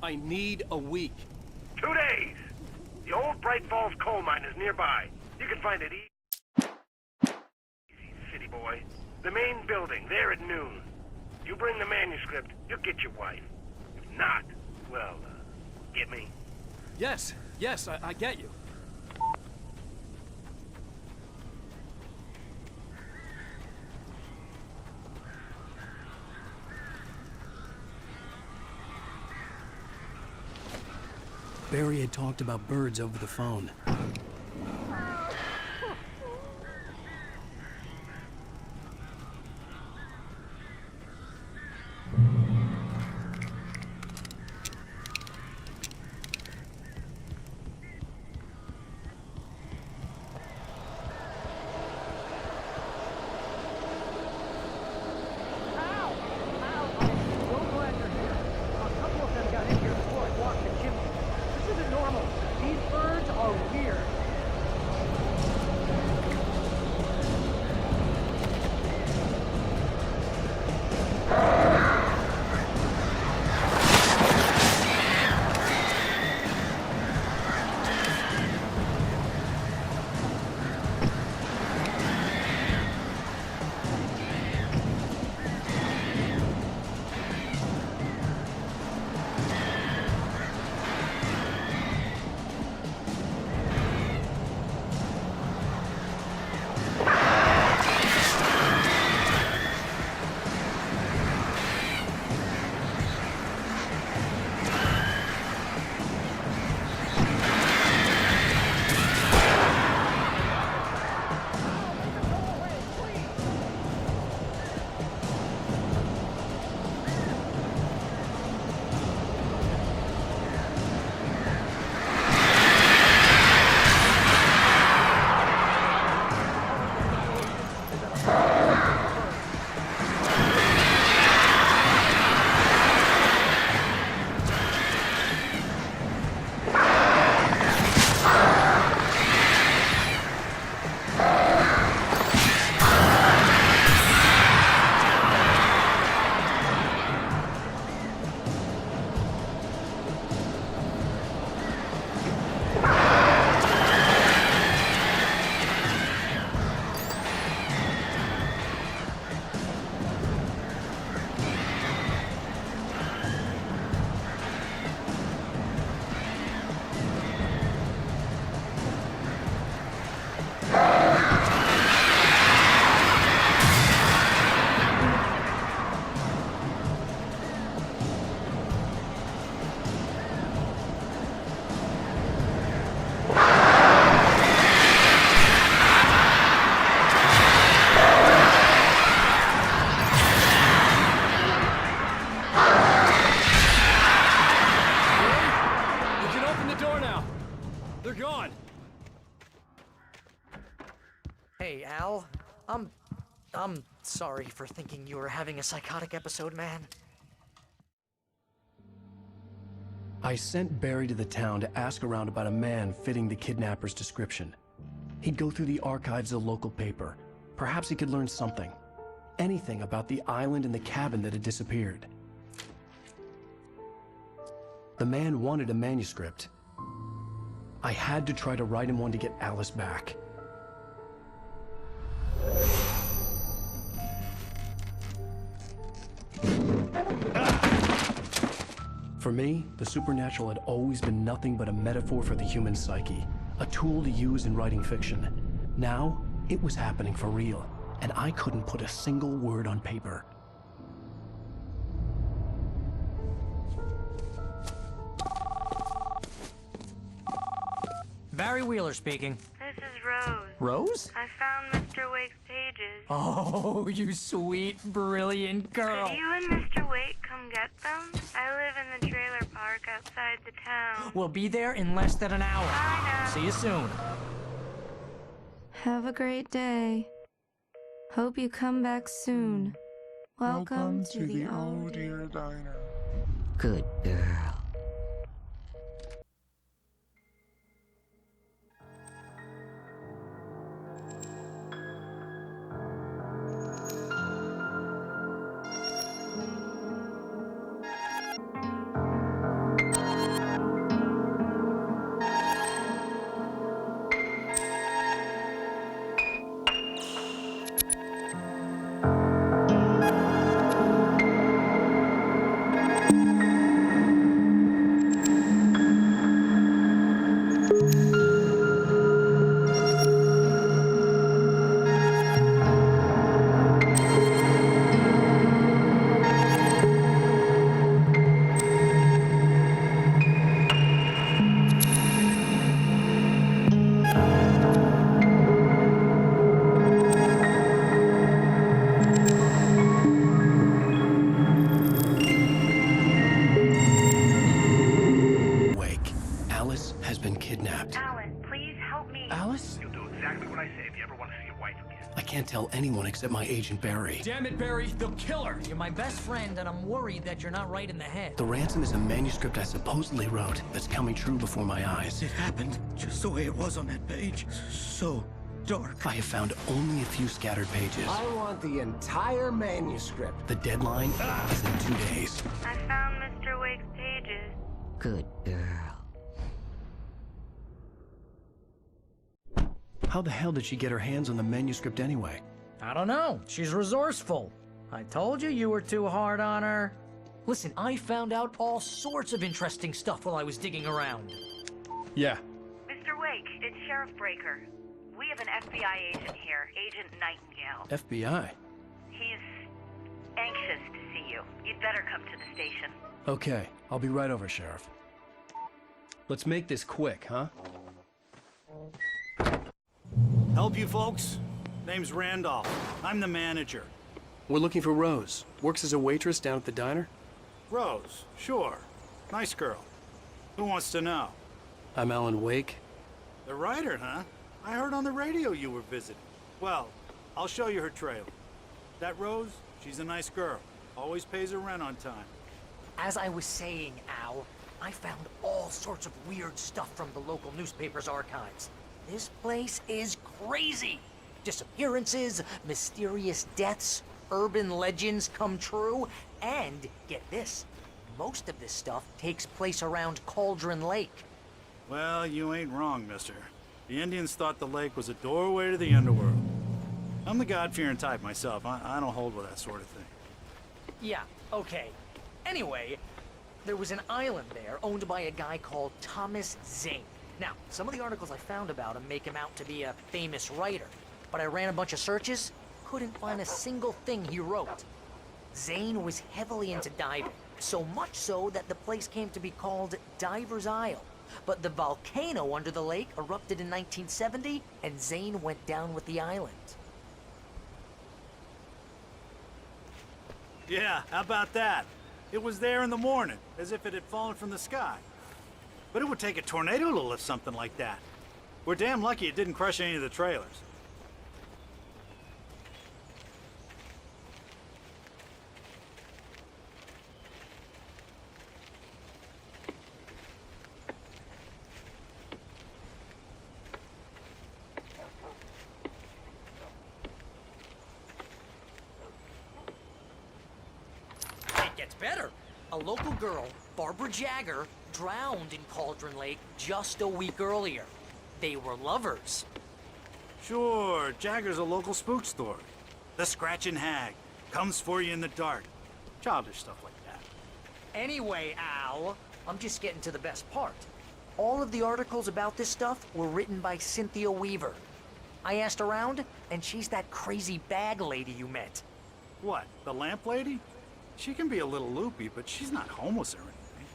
I need a week. 2 days. The old Bright Falls coal mine is nearby. You can find it easy, city boy. The main building, there at noon. You bring the manuscript, you'll get your wife. If not, well, get me? Yes, I get you. Barry had talked about birds over the phone. Hey, Al. I'm sorry for thinking you were having a psychotic episode, man. I sent Barry to the town to ask around about a man fitting the kidnapper's description. He'd go through the archives of the local paper. Perhaps he could learn something. Anything about the island and the cabin that had disappeared. The man wanted a manuscript. I had to try to write him one to get Alice back. For me, the supernatural had always been nothing but a metaphor for the human psyche, a tool to use in writing fiction. Now, it was happening for real, and I couldn't put a single word on paper. Barry Wheeler speaking. This is Rose. Rose? I found Mr. Wake's pages. Oh, you sweet, brilliant girl. Could you and Mr. Wake come get them? I live in the trailer park outside the town. We'll be there in less than an hour. Bye now. See you soon. Have a great day. Hope you come back soon. Welcome to the Oh Dear Diner. Good girl. Tell anyone except my agent Barry. Damn it, Barry, they'll kill her. You're my best friend, and I'm worried that you're not right in the head. The ransom is a manuscript I supposedly wrote that's coming true before my eyes. It happened just the way it was on that page. So dark. I have found only a few scattered pages. I want the entire manuscript. The deadline is in 2 days. I found Mr. Wake's pages. Good girl. How the hell did she get her hands on the manuscript anyway? I don't know. She's resourceful. I told you you were too hard on her. Listen, I found out all sorts of interesting stuff while I was digging around. Yeah. Mr. Wake, it's Sheriff Breaker. We have an FBI agent here, Agent Nightingale. FBI? He's anxious to see you. You'd better come to the station. Okay, I'll be right over, Sheriff. Let's make this quick, huh? Help you folks? Name's Randolph. I'm the manager. We're looking for Rose. Works as a waitress down at the diner. Rose, sure. Nice girl. Who wants to know? I'm Alan Wake. The writer, huh? I heard on the radio you were visiting. Well, I'll show you her trailer. That Rose, she's a nice girl. Always pays her rent on time. As I was saying, Al, I found all sorts of weird stuff from the local newspaper's archives. This place is crazy. Disappearances, mysterious deaths, urban legends come true, and get this, most of this stuff takes place around Cauldron Lake. Well, you ain't wrong, mister. The Indians thought the lake was a doorway to the underworld. I'm the God-fearing type myself. I don't hold with that sort of thing. Yeah, okay. Anyway, there was an island there owned by a guy called Thomas Zane. Now, some of the articles I found about him make him out to be a famous writer, but I ran a bunch of searches, couldn't find a single thing he wrote. Zane was heavily into diving, so much so that the place came to be called Diver's Isle. But the volcano under the lake erupted in 1970, and Zane went down with the island. Yeah, how about that? It was there in the morning, as if it had fallen from the sky. But it would take a tornado to lift something like that. We're damn lucky it didn't crush any of the trailers. gets better. A local girl, Barbara Jagger, drowned in Cauldron Lake just a week earlier. They were lovers. Sure, Jagger's a local spook store. The Scratching Hag. Comes for you in the dark. Childish stuff like that. Anyway, Al, I'm just getting to the best part. All of the articles about this stuff were written by Cynthia Weaver. I asked around, and she's that crazy bag lady you met. What, the lamp lady? She can be a little loopy, but she's not homeless or anything.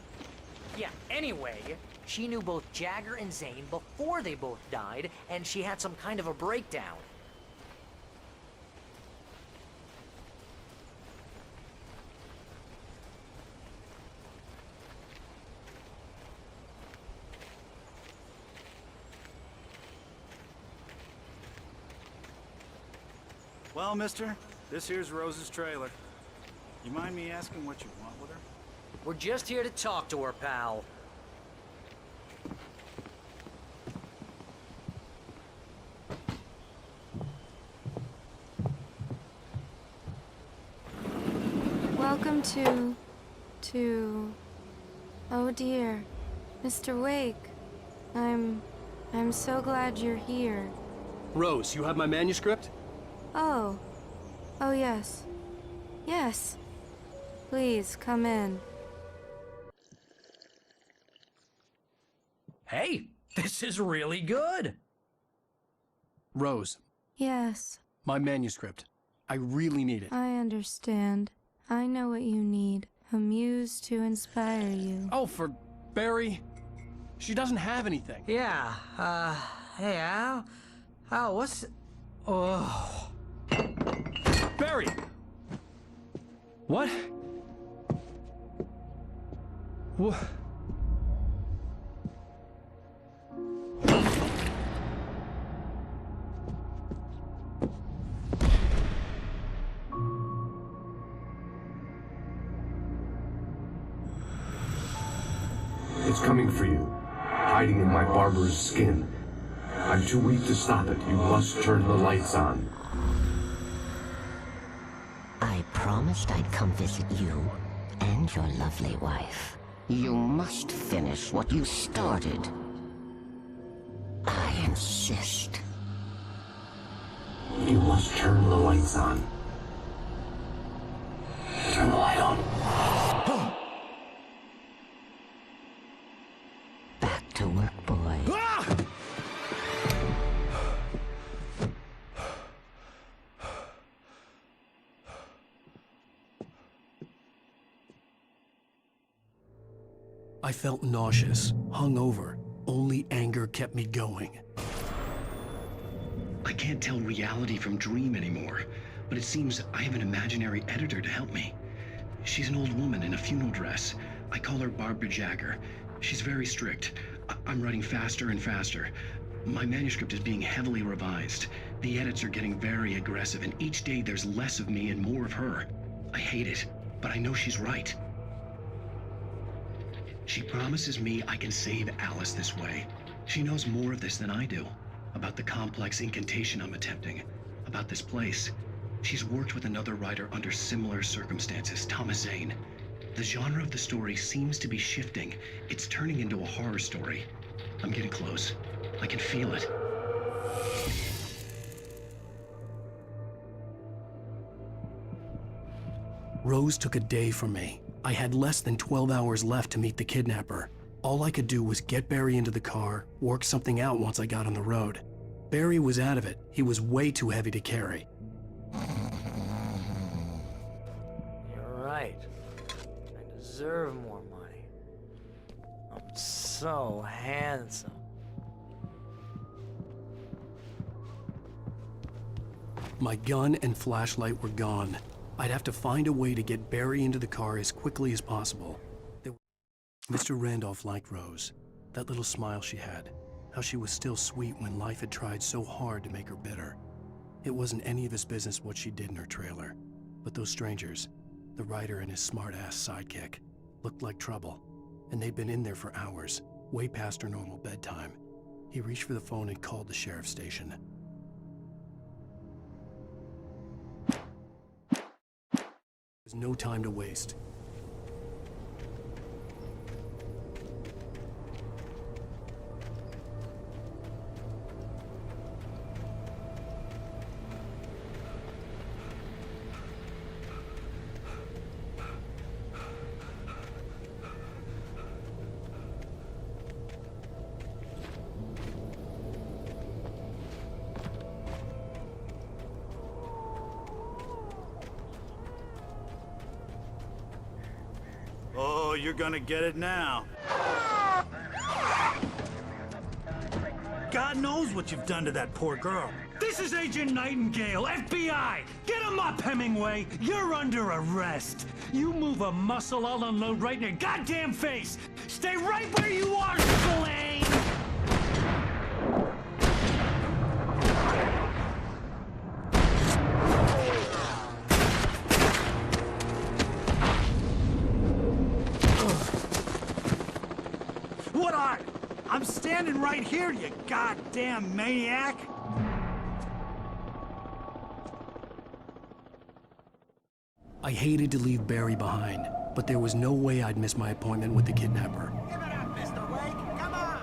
Yeah, anyway, she knew both Jagger and Zane before they both died, and she had some kind of a breakdown. Well, mister, this here's Rose's trailer. You mind me asking what you want with her? We're just here to talk to her, pal. Welcome to... Oh dear. Mr. Wake. I'm so glad you're here. Rose, you have my manuscript? Oh. Oh, yes. Yes. Please, come in. Hey, this is really good. Rose, Yes, my manuscript. I really need it. I understand. I know what you need. A muse to inspire you. Oh, for Barry? She doesn't have anything. Yeah, hey, Al? Al, what's... Oh... Barry! What? What? It's coming for you, hiding in my barber's skin. I'm too weak to stop it. You must turn the lights on. I promised I'd come visit you and your lovely wife. You must finish what you started. I insist. You must turn the lights on. Turn the light on. Back to work, boy. I felt nauseous, hungover. Only anger kept me going. I can't tell reality from dream anymore, but it seems I have an imaginary editor to help me. She's an old woman in a funeral dress. I call her Barbara Jagger. She's very strict. I'm writing faster and faster. My manuscript is being heavily revised. The edits are getting very aggressive, and each day there's less of me and more of her. I hate it, but I know she's right. She promises me I can save Alice this way. She knows more of this than I do. About the complex incantation I'm attempting. About this place. She's worked with another writer under similar circumstances, Thomas Zane. The genre of the story seems to be shifting. It's turning into a horror story. I'm getting close. I can feel it. Rose took a day from me. I had less than 12 hours left to meet the kidnapper. All I could do was get Barry into the car, work something out once I got on the road. Barry was out of it. He was way too heavy to carry. You're right. I deserve more money. I'm so handsome. My gun and flashlight were gone. I'd have to find a way to get Barry into the car as quickly as possible. Mr. Randolph liked Rose. That little smile she had. How she was still sweet when life had tried so hard to make her bitter. It wasn't any of his business what she did in her trailer. But those strangers, the writer and his smart-ass sidekick, looked like trouble. And they'd been in there for hours, way past her normal bedtime. He reached for the phone and called the sheriff's station. There's no time to waste. you're gonna get it now. God knows what you've done to that poor girl. This is Agent Nightingale, FBI! Get him up, Hemingway! You're under arrest! You move a muscle, I'll unload right in your goddamn face! Stay right where you are, Spillane! What are you? I'm standing right here, you goddamn maniac! I hated to leave Barry behind, but there was no way I'd miss my appointment with the kidnapper. Give it up, Mr. Wake! Come on!